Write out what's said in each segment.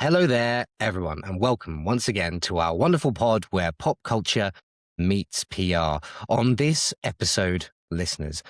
Hello there, everyone, and welcome once again to our wonderful pod where pop culture meets PR. On this episode, listeners,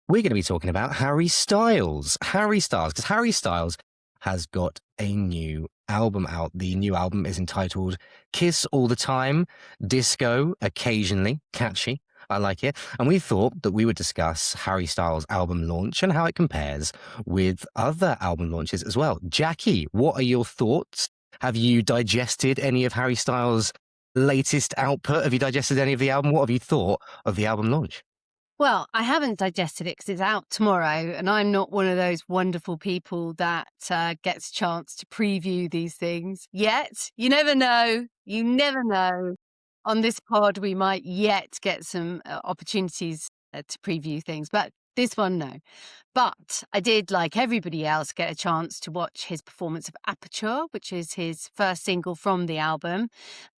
we're going to be talking about Harry Styles. Because Harry Styles has got a new album out. The new album is entitled Kiss All the Time, Disco Occasionally, catchy. I like it. And we thought that we would discuss Harry Styles' album launch and how it compares with other album launches as well. Jackie, what are your thoughts? Have you digested any of Harry Styles' latest output? Have you digested any of the album? What have you thought of the album launch? Well, I haven't digested it because it's out tomorrow, and I'm not one of those wonderful people that gets a chance to preview these things yet. You never know. You never know. On this pod, we might yet get some opportunities to preview things, but this one, no. But I did, like everybody else, get a chance to watch his performance of Aperture, which is his first single from the album.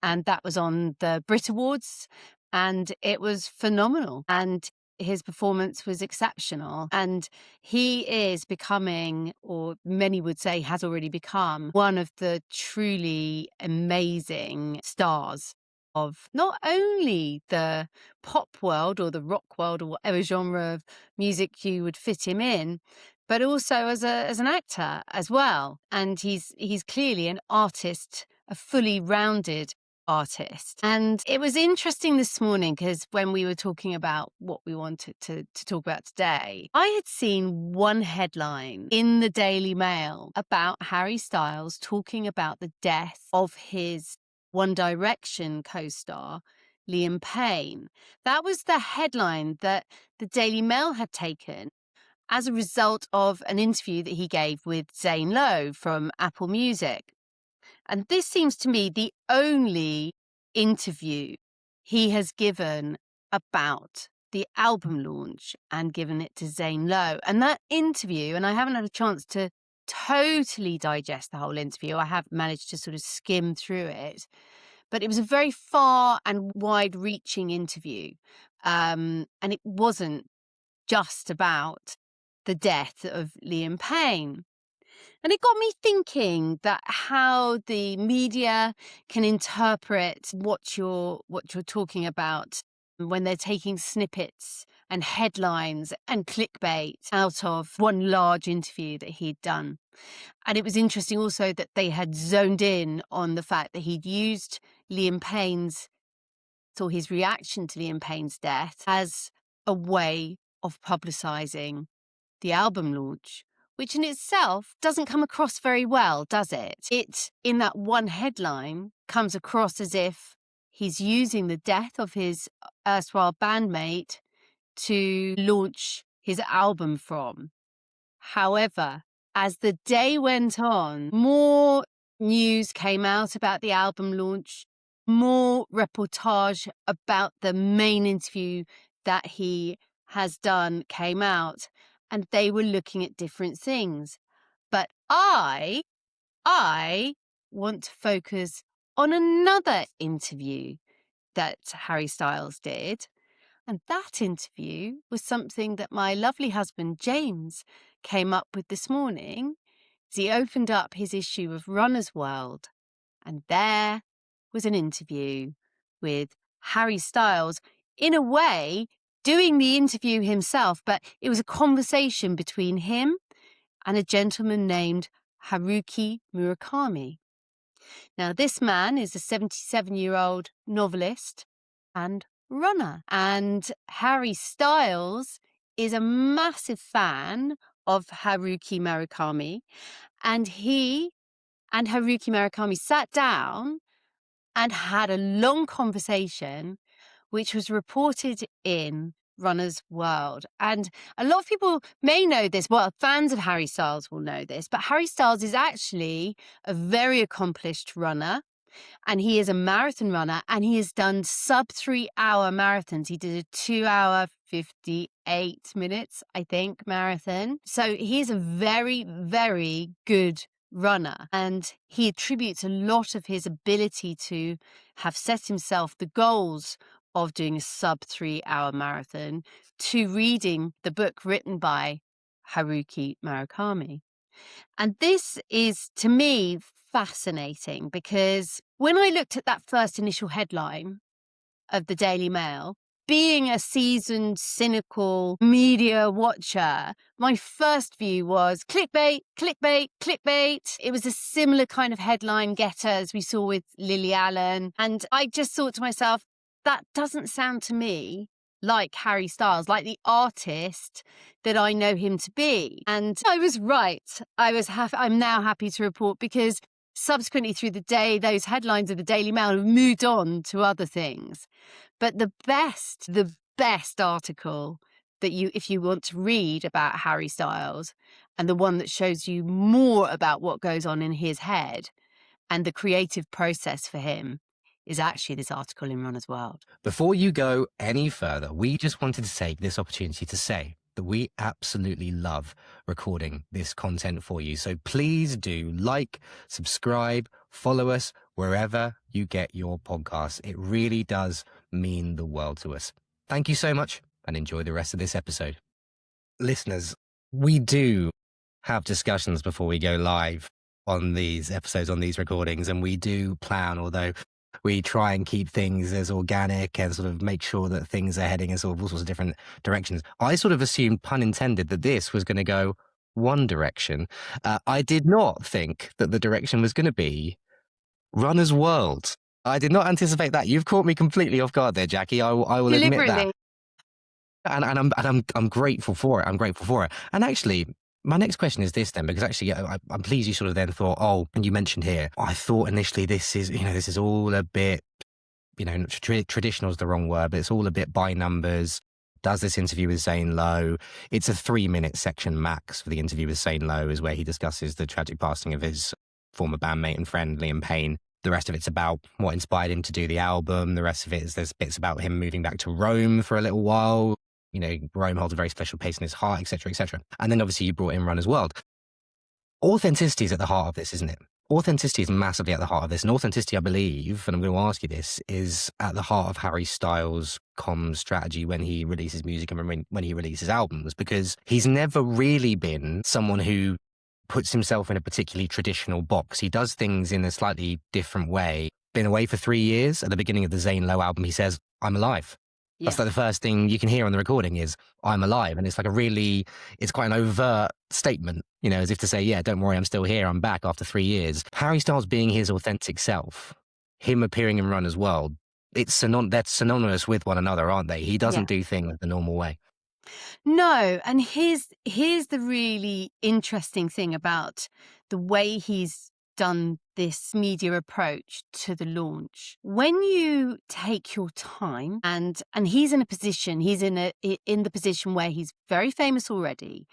And that was on the Brit Awards. And it was phenomenal. And his performance was exceptional. And he is becoming, or many would say has already become, one of the truly amazing stars of not only the pop world or the rock world or whatever genre of music you would fit him in, but also as an actor as well. And he's clearly an artist, a fully rounded artist. And it was interesting this morning because when we were talking about what we wanted to talk about today, I had seen one headline in the Daily Mail about Harry Styles talking about the death of his One Direction co-star, Liam Payne. That was the headline that the Daily Mail had taken as a result of an interview that he gave with Zane Lowe from Apple Music. And this seems to me the only interview he has given about the album launch and given it to Zane Lowe. And that interview, and I haven't had a chance to totally digest the whole interview, I have managed to sort of skim through it, but it was a very far and wide-reaching interview. And it wasn't just about the death of Liam Payne. And it got me thinking that how the media can interpret what you're talking about when they're taking snippets and headlines and clickbait out of one large interview that he'd done. And it was interesting also that they had zoned in on the fact that he'd used Liam Payne's, or his reaction to Liam Payne's death, as a way of publicising the album launch, which in itself doesn't come across very well, does it? It, in that one headline, comes across as if he's using the death of his erstwhile bandmate to launch his album from. However, as the day went on, more news came out about the album launch, more reportage about the main interview that he has done came out, and they were looking at different things. But I want to focus on another interview that Harry Styles did. And that interview was something that my lovely husband, James, came up with this morning as he opened up his issue of Runner's World. And there was an interview with Harry Styles, in a way, doing the interview himself, but it was a conversation between him and a gentleman named Haruki Murakami. Now, this man is a 77-year-old novelist and runner. And Harry Styles is a massive fan of Haruki Murakami. And he and Haruki Murakami sat down and had a long conversation, which was reported in Runner's World. And a lot of people may know this. Well, fans of Harry Styles will know this, but Harry Styles is actually a very accomplished runner. And he is a marathon runner, and he has done sub 3-hour marathons. He did a 2-hour, 58 minutes, I think, marathon. So he's a very, very good runner. And he attributes a lot of his ability to have set himself the goals of doing a sub 3-hour marathon to reading the book written by Haruki Murakami. And this is, to me, fascinating because when I looked at that first initial headline of the Daily Mail, being a seasoned, cynical media watcher, my first view was clickbait, clickbait, clickbait. It was a similar kind of headline getter as we saw with Lily Allen. And I just thought to myself, that doesn't sound to me like Harry Styles, like the artist that I know him to be. And I was right. I'm now happy to report because subsequently through the day, those headlines of the Daily Mail have moved on to other things. But the best article that if you want to read about Harry Styles, and the one that shows you more about what goes on in his head and the creative process for him, is actually this article in Runner's World. Before you go any further, we just wanted to take this opportunity to say that we absolutely love recording this content for you. So please do like, subscribe, follow us wherever you get your podcasts. It really does mean the world to us. Thank you so much and enjoy the rest of this episode. Listeners, we do have discussions before we go live on these episodes, on these recordings, and we do plan, although we try and keep things as organic and sort of make sure that things are heading in sort of all sorts of different directions. I sort of assumed, pun intended, that this was going to go one direction. I did not think that the direction was going to be Runner's World. I did not anticipate that. You've caught me completely off guard there, Jackie. I will admit that. And I'm grateful for it. I'm grateful for it. And actually, my next question is this then, because actually I'm pleased you sort of then thought, oh, and you mentioned here, I thought initially this is all a bit, traditional is the wrong word, but it's all a bit by numbers. Does this interview with Zane Lowe? It's a 3-minute section max for the interview with Zane Lowe, is where he discusses the tragic passing of his former bandmate and friend, Liam Payne. The rest of it's about what inspired him to do the album. The rest of it is there's bits about him moving back to Rome for a little while. Rome holds a very special place in his heart, etc., etc. And then obviously you brought in Runner's World. Authenticity is at the heart of this, isn't it? Authenticity is massively at the heart of this. And authenticity, I believe, and I'm going to ask you this, is at the heart of Harry Styles' comms strategy when he releases music and when he releases albums, because he's never really been someone who puts himself in a particularly traditional box. He does things in a slightly different way. Been away for 3 years. At the beginning of the Zane Lowe album, he says, "I'm alive." Yeah. That's like the first thing you can hear on the recording is, "I'm alive." And it's like it's quite an overt statement, as if to say, yeah, don't worry, I'm still here. I'm back after 3 years. Harry Styles being his authentic self, him appearing in Runner's World, they're synonymous with one another, aren't they? He doesn't do things the normal way. No, and here's the really interesting thing about the way he's done this media approach to the launch. When you take your time, and he's in the position where he's very famous already.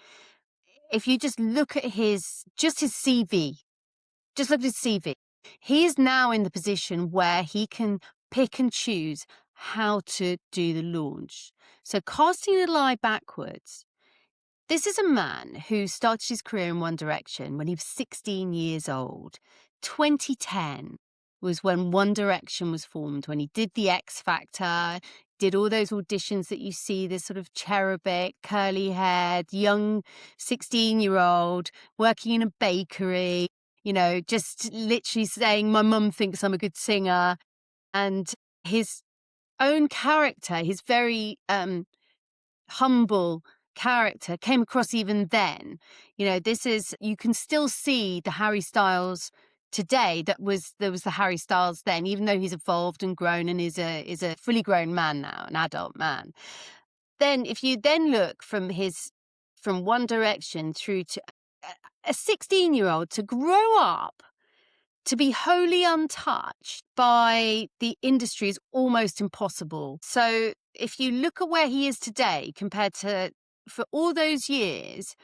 If you just look at his CV, he is now in the position where he can pick and choose how to do the launch. So casting the lie backwards, this is a man who started his career in One Direction when he was 16 years old. 2010 was when One Direction was formed, when he did the X Factor, did all those auditions that you see, this sort of cherubic, curly-haired, young 16-year-old working in a bakery, just literally saying, "My mum thinks I'm a good singer." And his own character, his very humble character, came across even then. You can still see the Harry Styles today there was the Harry Styles then, even though he's evolved and grown and is a fully grown man now, an adult man. Then if you then look from One Direction through to a 16-year-old to grow up to be wholly untouched by the industry is almost impossible. So if you look at where he is today compared to for all those years,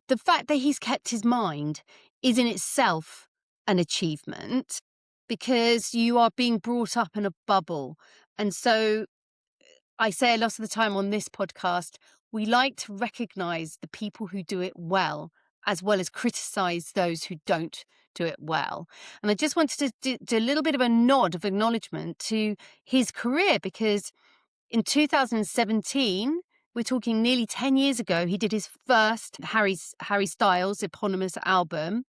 the fact that he's kept his mind is in itself an achievement, because you are being brought up in a bubble. And so I say a lot of the time on this podcast, we like to recognize the people who do it well as criticize those who don't do it well. And I just wanted to do a little bit of a nod of acknowledgement to his career, because in 2017, We're talking nearly 10 years ago, he did his first Harry Styles eponymous album,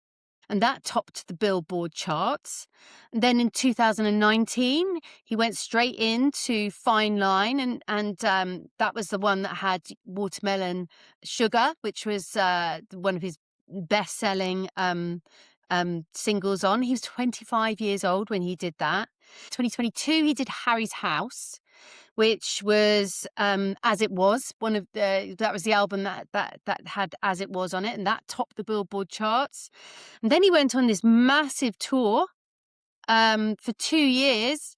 and that topped the Billboard charts. And then in 2019, he went straight into Fine Line, and that was the one that had Watermelon Sugar, which was one of his best-selling singles on. He was 25 years old when he did that. 2022, he did Harry's House, which was As It Was, that was the album that had As It Was on it, and that topped the Billboard charts. And then he went on this massive tour for 2 years.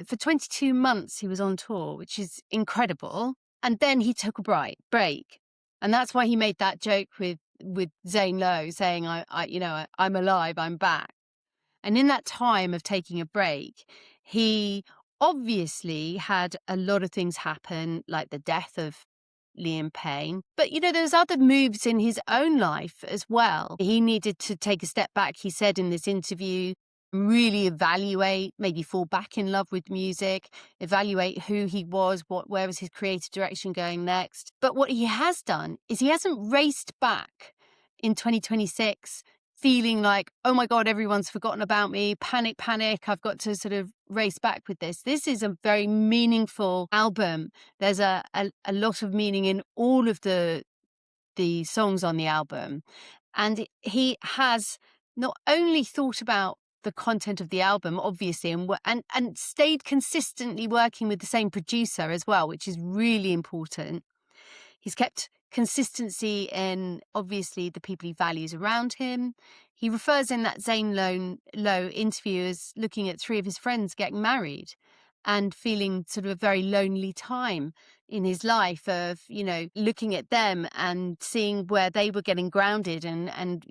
For 22 months he was on tour, which is incredible. And then he took a break, and that's why he made that joke with Zane Lowe, saying, I'm alive, I'm back. And in that time of taking a break, he obviously had a lot of things happen, like the death of Liam Payne. But, there's other moves in his own life as well. He needed to take a step back, he said in this interview, really evaluate, maybe fall back in love with music, evaluate who he was, where was his creative direction going next. But what he has done is he hasn't raced back in 2026 feeling like, oh my God, everyone's forgotten about me, panic, I've got to sort of race back with this. This is a very meaningful album. There's a lot of meaning in all of the songs on the album. And he has not only thought about the content of the album, obviously, and stayed consistently working with the same producer as well, which is really important. He's kept consistency in, obviously, the people he values around him. He refers in that Zane Lowe interview as looking at 3 of his friends getting married and feeling sort of a very lonely time in his life of, looking at them and seeing where they were getting grounded and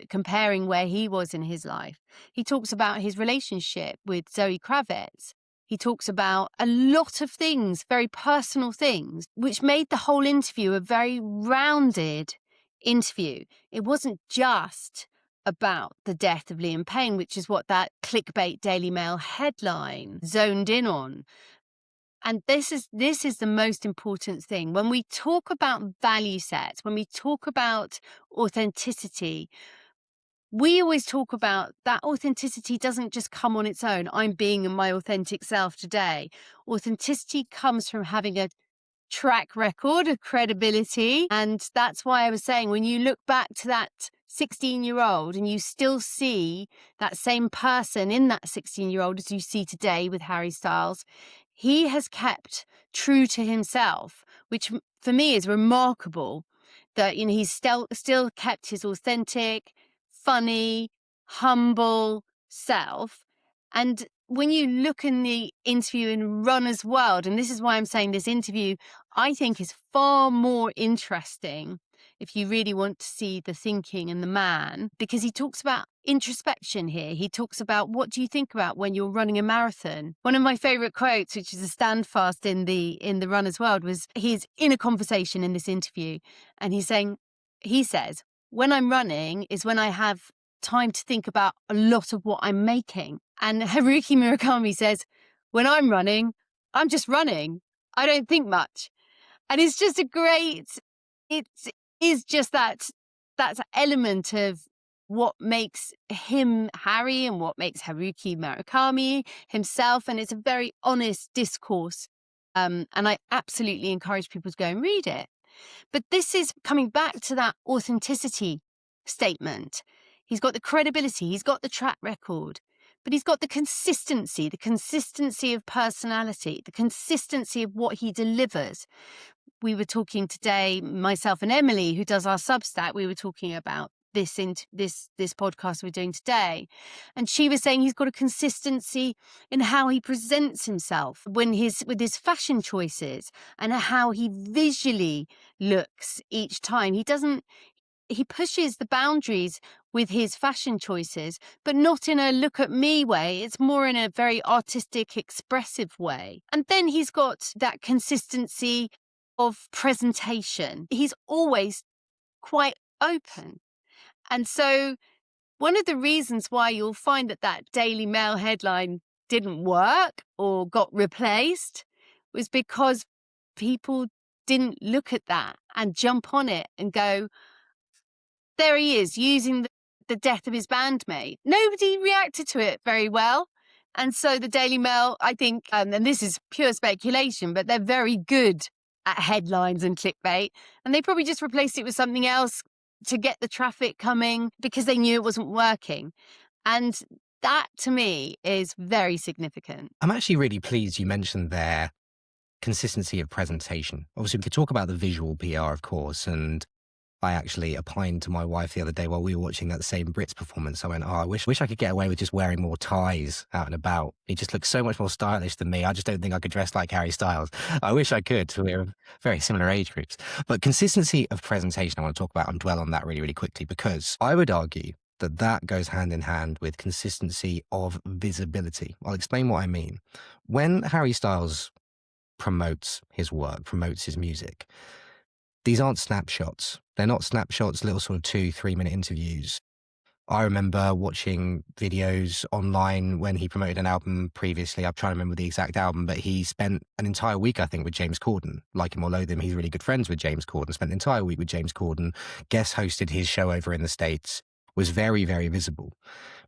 comparing where he was in his life. He talks about his relationship with Zoe Kravitz. He talks about a lot of things, very personal things, which made the whole interview a very rounded interview. It wasn't just about the death of Liam Payne, which is what that clickbait Daily Mail headline zoned in on. And this is the most important thing. When we talk about value sets, when we talk about authenticity, we always talk about that authenticity doesn't just come on its own. I'm being my authentic self today. Authenticity comes from having a track record of credibility. And that's why I was saying, when you look back to that 16-year-old and you still see that same person in that 16-year-old as you see today with Harry Styles, he has kept true to himself, which for me is remarkable, that he's still kept his authentic, funny, humble self. And when you look in the interview in Runner's World, and this is why I'm saying this interview, I think is far more interesting if you really want to see the thinking and the man, because he talks about introspection here. He talks about, what do you think about when you're running a marathon? One of my favorite quotes, which is a standfast in the Runner's World, was he's in a conversation in this interview and he says, when I'm running is when I have time to think about a lot of what I'm making. And Haruki Murakami says, when I'm running, I'm just running. I don't think much. And it's just it is just that element of what makes him Harry and what makes Haruki Murakami himself. And it's a very honest discourse. And I absolutely encourage people to go and read it. But this is coming back to that authenticity statement. He's got the credibility, he's got the track record, but he's got the consistency of personality, the consistency of what he delivers. We were talking today, myself and Emily, who does our Substack, we were talking about this in this podcast we're doing today. And she was saying he's got a consistency in how he presents himself with his fashion choices and how he visually looks each time. He pushes the boundaries with his fashion choices, but not in a look at me way. It's more in a very artistic, expressive way. And then he's got that consistency of presentation. He's always quite open. And so one of the reasons why you'll find that Daily Mail headline didn't work or got replaced was because people didn't look at that and jump on it and go, there he is using the death of his bandmate. Nobody reacted to it very well. And so the Daily Mail, I think, and this is pure speculation, but they're very good at headlines and clickbait. And they probably just replaced it with something else to get the traffic coming because they knew it wasn't working. And that to me is very significant. I'm actually really pleased you mentioned their consistency of presentation. Obviously, we could talk about the visual PR, of course, and I actually opined to my wife the other day while we were watching that same Brits performance. I went, I wish I could get away with just wearing more ties out and about. He just looks so much more stylish than me. I just don't think I could dress like Harry Styles. I wish I could. We're very similar age groups. But consistency of presentation, I want to talk about and dwell on that really, really quickly, because I would argue that that goes hand in hand with consistency of visibility. I'll explain what I mean. When Harry Styles promotes his work, promotes his music, these aren't snapshots. They're not snapshots, little sort of 2-3 minute interviews. I remember watching videos online when he promoted an album previously. I'm trying to remember the exact album, but he spent an entire week, I think, with James Corden. Like him or loathe him, he's really good friends with James Corden. Spent an entire week with James Corden, guest hosted his show over in the States, was very, very visible.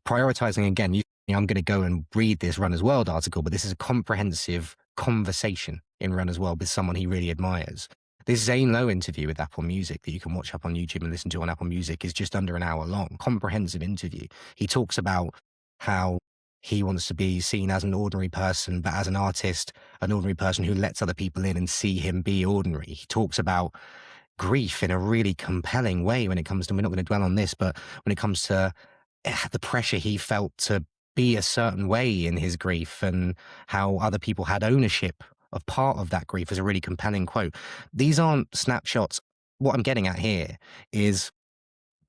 Prioritizing, again, I'm going to go and read this Runner's World article, but this is a comprehensive conversation in Runner's World with someone he really admires. This Zane Lowe interview with Apple Music that you can watch up on YouTube and listen to on Apple Music is just under an hour long. Comprehensive interview. He talks about how he wants to be seen as an ordinary person, but as an artist, an ordinary person who lets other people in and see him be ordinary. He talks about grief in a really compelling way when it comes to, we're not going to dwell on this, but when it comes to the pressure he felt to be a certain way in his grief and how other people had ownership of part of that grief, is a really compelling quote. These aren't snapshots. What I'm getting at here is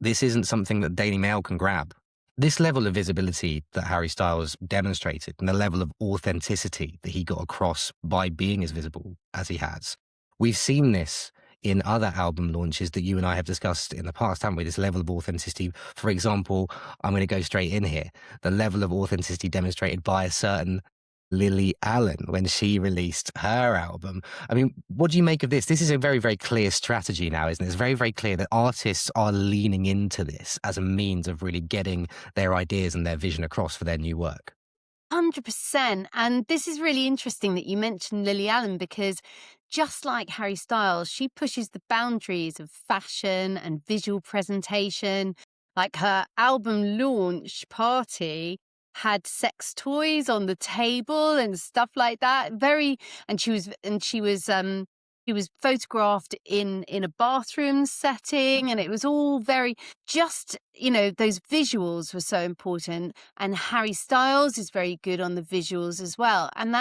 this isn't something that Daily Mail can grab. This level of visibility that Harry Styles demonstrated and the level of authenticity that he got across by being as visible as he has, we've seen this in other album launches that you and I have discussed in the past, haven't we? This level of authenticity. For example, I'm going to go straight in here. The level of authenticity demonstrated by a certain Lily Allen when she released her album. I mean, what do you make of this? This is a very, very clear strategy now, isn't it? It's very, very clear that artists are leaning into this as a means of really getting their ideas and their vision across for their new work. 100%. And this is really interesting that you mentioned Lily Allen, because just like Harry Styles, she pushes the boundaries of fashion and visual presentation. Like her album launch party had sex toys on the table and stuff like that. She was photographed in a bathroom setting, and it was all very just, those visuals were so important. And Harry Styles is very good on the visuals as well. And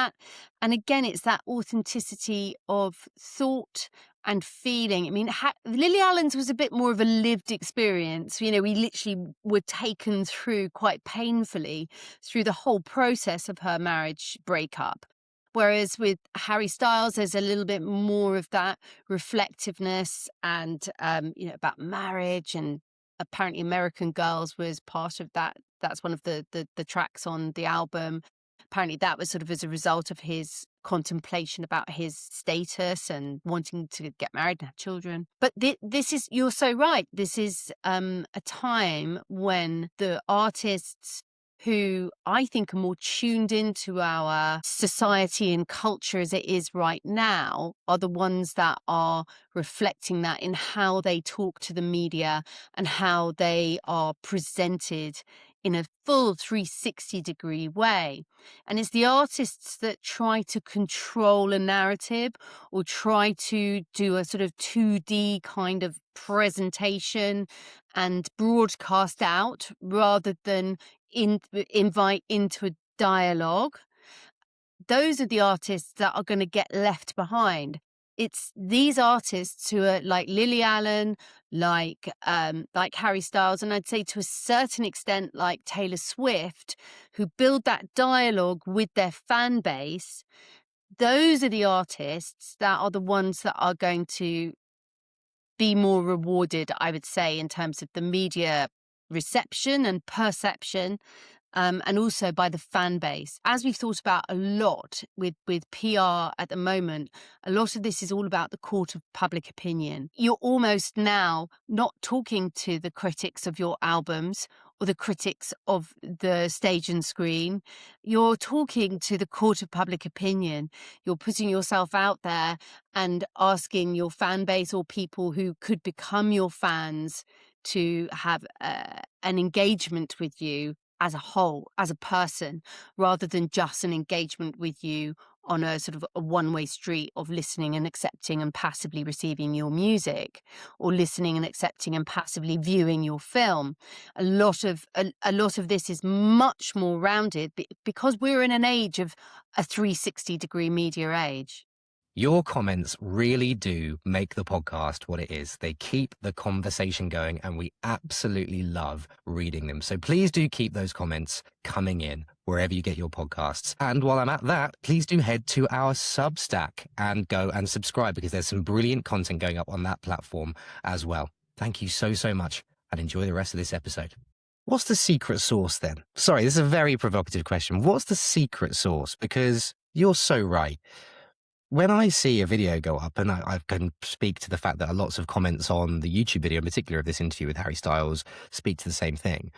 again, it's that authenticity of thought and feeling. I mean, Lily Allen's was a bit more of a lived experience. We literally were taken through quite painfully through the whole process of her marriage breakup. Whereas with Harry Styles, there's a little bit more of that reflectiveness and, about marriage. And apparently American Girls was part of that. That's one of the tracks on the album. Apparently that was sort of as a result of his contemplation about his status and wanting to get married and have children. But this is, you're so right. This is a time when the artists who I think are more tuned into our society and culture as it is right now are the ones that are reflecting that in how they talk to the media and how they are presented in a full 360-degree way. And it's the artists that try to control a narrative or try to do a sort of 2D kind of presentation and broadcast out rather than invite into a dialogue. Those are the artists that are going to get left behind. It's these artists who are like Lily Allen, like Harry Styles, and I'd say to a certain extent like Taylor Swift, who build that dialogue with their fan base. Those are the artists that are the ones that are going to be more rewarded, I would say, in terms of the media reception and perception and also by the fan base. As we've thought about a lot with PR at the moment, a lot of this is all about the court of public opinion. You're almost now not talking to the critics of your albums or the critics of the stage and screen. You're talking to the court of public opinion. You're putting yourself out there and asking your fan base or people who could become your fans to have an engagement with you as a whole, as a person, rather than just an engagement with you on a sort of a one-way street of listening and accepting and passively receiving your music, or listening and accepting and passively viewing your film. A lot of this is much more rounded because we're in an age of a 360-degree media age. Your comments really do make the podcast what it is. They keep the conversation going, and we absolutely love reading them. So please do keep those comments coming in wherever you get your podcasts. And while I'm at that, please do head to our Substack and go and subscribe, because there's some brilliant content going up on that platform as well. Thank you so, so much, and enjoy the rest of this episode. What's the secret sauce then? Sorry, this is a very provocative question. What's the secret sauce? Because you're so right. When I see a video go up, and I can speak to the fact that lots of comments on the YouTube video, in particular of this interview with Harry Styles, speak to the same thing.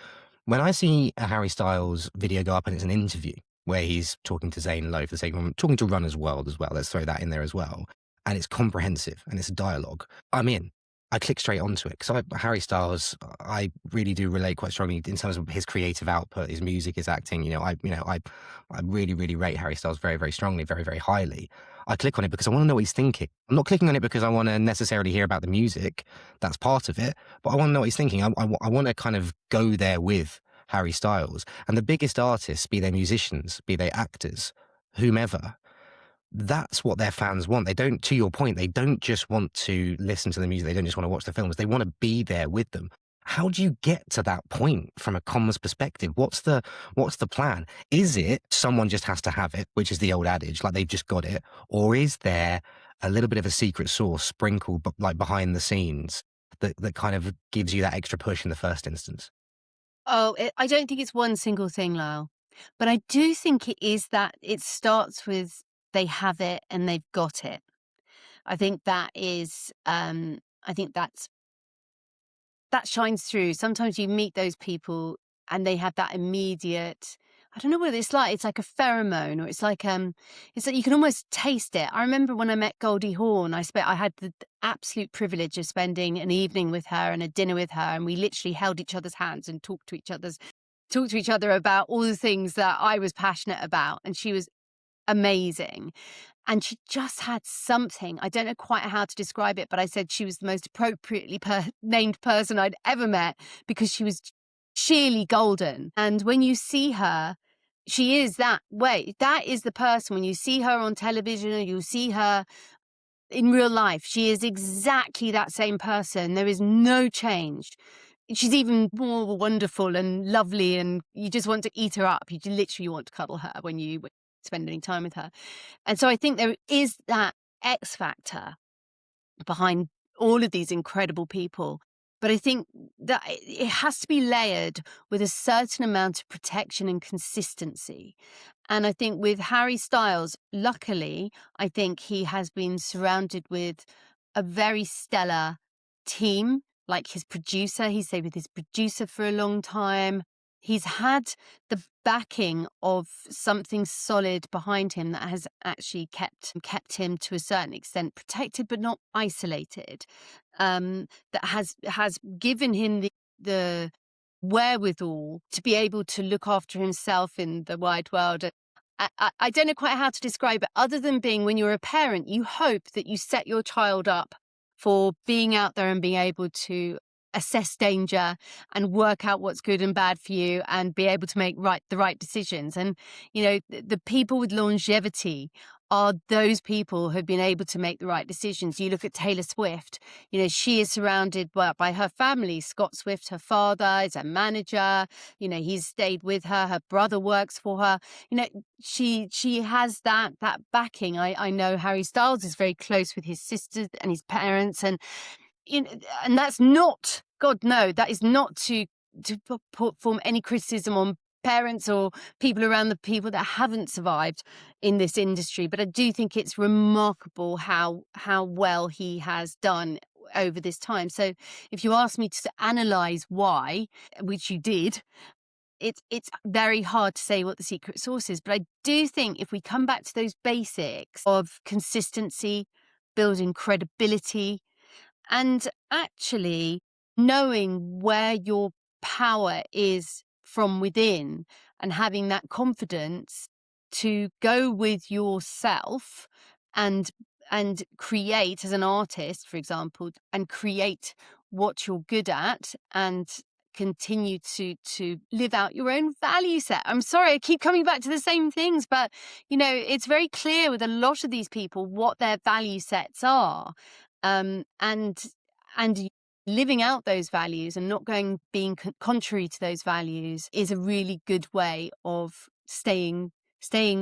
When I see a Harry Styles video go up and it's an interview where he's talking to Zane Lowe, for the sake of talking to Runner's World as well, let's throw that in there as well, and it's comprehensive and it's a dialogue, I'm in. I click straight onto it because Harry Styles, I really do relate quite strongly in terms of his creative output, his music, his acting. I really, really rate Harry Styles very, very strongly, very, very highly. I click on it because I want to know what he's thinking. I'm not clicking on it because I want to necessarily hear about the music. That's part of it. But I want to know what he's thinking. I want to kind of go there with Harry Styles. And the biggest artists, be they musicians, be they actors, whomever, that's what their fans want. They don't, to your point, they don't just want to listen to the music. They don't just want to watch the films. They want to be there with them. How do you get to that point from a comms perspective? What's the plan? Is it someone just has to have it, which is the old adage, like they've just got it? Or is there a little bit of a secret sauce sprinkled like behind the scenes that kind of gives you that extra push in the first instance? I don't think it's one single thing, Lyle. But I do think it is that it starts with they have it and they've got it. I think that is, I think that shines through. Sometimes you meet those people and they have that immediate, I don't know what it's like. It's like a pheromone, or it's like you can almost taste it. I remember when I met Goldie Hawn, I had the absolute privilege of spending an evening with her and a dinner with her, and we literally held each other's hands and talked to each other about all the things that I was passionate about, and she was amazing. And she just had something. I don't know quite how to describe it, but I said she was the most appropriately named person I'd ever met, because she was sheerly golden. And when you see her, she is that way. That is the person. When you see her on television or you see her in real life, she is exactly that same person. There is no change. She's even more wonderful and lovely, and you just want to eat her up. You literally want to cuddle her when you spend any time with her. And so I think there is that X factor behind all of these incredible people. But I think that it has to be layered with a certain amount of protection and consistency. And I think with Harry Styles, luckily, I think he has been surrounded with a very stellar team, like his producer. He stayed with his producer for a long time. He's had the backing of something solid behind him that has actually kept him to a certain extent protected, but not isolated. That has given him the wherewithal to be able to look after himself in the wide world. I don't know quite how to describe it, other than being, when you're a parent, you hope that you set your child up for being out there and being able to assess danger and work out what's good and bad for you and be able to make the right decisions. And, the people with longevity are those people who have been able to make the right decisions. You look at Taylor Swift, she is surrounded by her family. Scott Swift, her father, is a manager. He's stayed with her. Her brother works for her. She has that backing. I know Harry Styles is very close with his sisters and his parents, and and that's not, God, no, that is not to form any criticism on parents or people around the people that haven't survived in this industry. But I do think it's remarkable how well he has done over this time. So if you ask me to analyze why, which you did, it's very hard to say what the secret sauce is. But I do think if we come back to those basics of consistency, building credibility, and actually knowing where your power is from within and having that confidence to go with yourself and create as an artist, for example, and create what you're good at and continue to live out your own value set. I'm sorry, I keep coming back to the same things, but it's very clear with a lot of these people what their value sets are. And living out those values and not being contrary to those values is a really good way of staying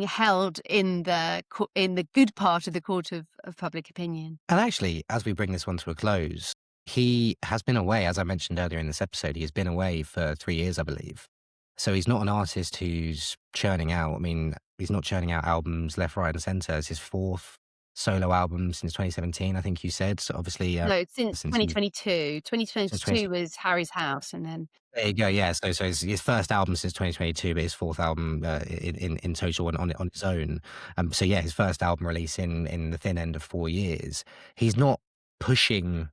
held in the good part of the court of public opinion. And actually, as we bring this one to a close, he has been away, as I mentioned earlier in this episode, he has been away for 3 years, I believe. So he's not an artist who's churning out. I mean, he's not churning out albums left, right, and centre. It's his 4th solo album since 2017, I think you said. So obviously, No, since since 2022. since 2022 was Harry's House, and then there you go. Yeah. So his first album since 2022, but his 4th album in total on its own. So yeah, his first album release in the thin end of 4 years. He's not pushing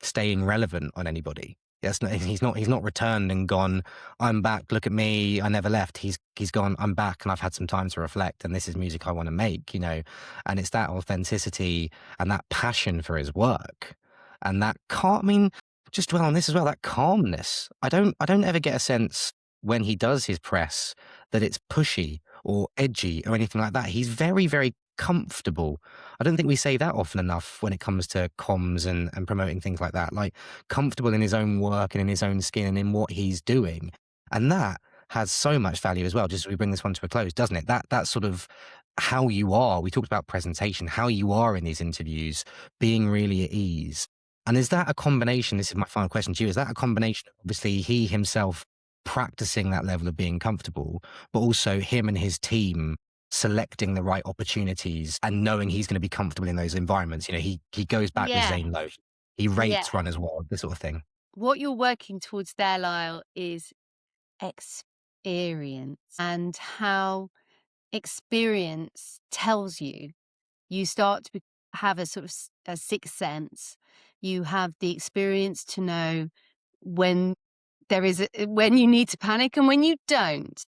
staying relevant on anybody. He's not returned and gone, I'm back, look at me, I never left. He's gone, I'm back and I've had some time to reflect and this is music I want to make, and it's that authenticity and that passion for his work. And that just dwell on this as well, that calmness. I don't ever get a sense when he does his press that it's pushy or edgy or anything like that. He's very, very comfortable. I don't think we say that often enough when it comes to comms and promoting things like that. Like comfortable in his own work and in his own skin and in what he's doing. And that has so much value as well, just as we bring this one to a close, doesn't it? That sort of how you are. We talked about presentation, how you are in these interviews, being really at ease. And is that a combination? This is my final question to you. Is that a combination of obviously he himself practicing that level of being comfortable, but also him and his team selecting the right opportunities and knowing he's going to be comfortable in those environments? He goes back with yeah, Zane Lowe. He yeah. rates Runners Wild, this sort of thing. What you're working towards there, Lyle, is experience and how experience tells you. You start to have a sort of a sixth sense. You have the experience to know when when you need to panic and when you don't.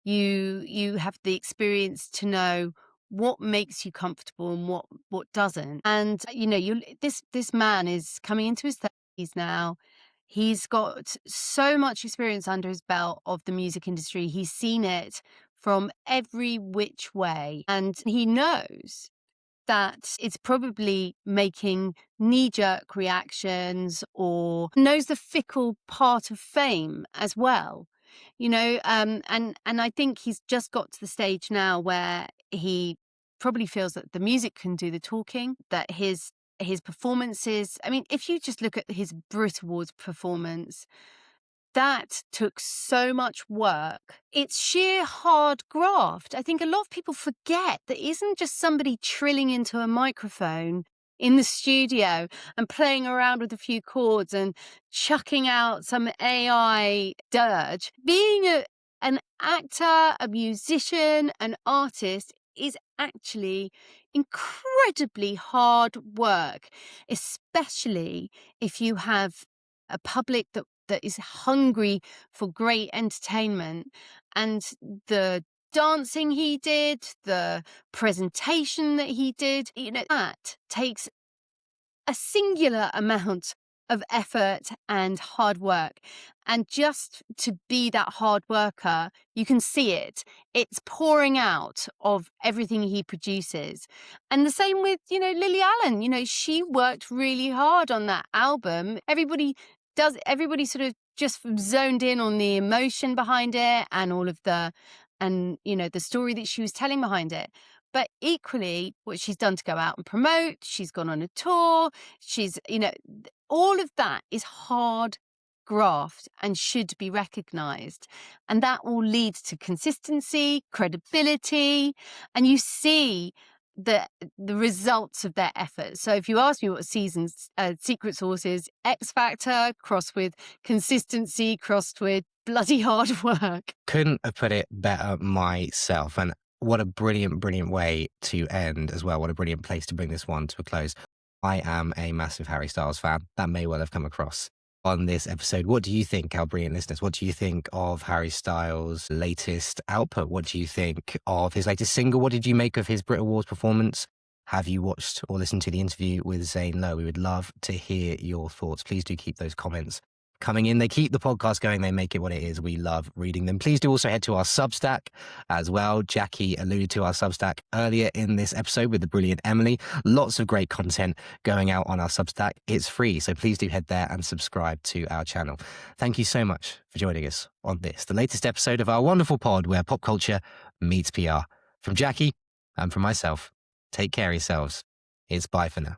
You have the experience to know what makes you comfortable and what doesn't. And this man is coming into his 30s now. He's got so much experience under his belt of the music industry. He's seen it from every which way, and he knows that it's probably making knee-jerk reactions or knows the fickle part of fame as well. And I think he's just got to the stage now where he probably feels that the music can do the talking, that his performances, I mean, if you just look at his Brit Awards performance, that took so much work. It's sheer hard graft. I think a lot of people forget that it isn't just somebody trilling into a microphone in the studio and playing around with a few chords and chucking out some AI dirge. Being an actor, a musician, an artist is actually incredibly hard work, especially if you have a public that is hungry for great entertainment. And the dancing he did, the presentation that he did, that takes a singular amount of effort and hard work. And just to be that hard worker, you can see it. It's pouring out of everything he produces. And the same with, Lily Allen. She worked really hard on that album. Everybody sort of just zoned in on the emotion behind it and all of the story that she was telling behind it. But equally, what she's done to go out and promote, she's gone on a tour, all of that is hard graft and should be recognized. And that all leads to consistency, credibility, and you see the results of their efforts. So if you ask me what season's secret sauce is, X Factor crossed with consistency, crossed with bloody hard work. Couldn't have put it better myself. And what a brilliant, brilliant way to end as well. What a brilliant place to bring this one to a close. I am a massive Harry Styles fan. That may well have come across on this episode. What do you think, our brilliant listeners? What do you think of Harry Styles' latest output? What do you think of his latest single? What did you make of his Brit Awards performance? Have you watched or listened to the interview with Zane Lowe? We would love to hear your thoughts. Please do keep those comments coming in. They keep the podcast going. They make it what it is. We love reading them. Please do also head to our Substack as well. Jackie alluded to our Substack earlier in this episode with the brilliant Emily. Lots of great content going out on our Substack. It's free, so please do head there and subscribe to our channel. Thank you so much for joining us on this, the latest episode of our wonderful pod where pop culture meets PR. From Jackie and from myself, take care of yourselves. It's bye for now.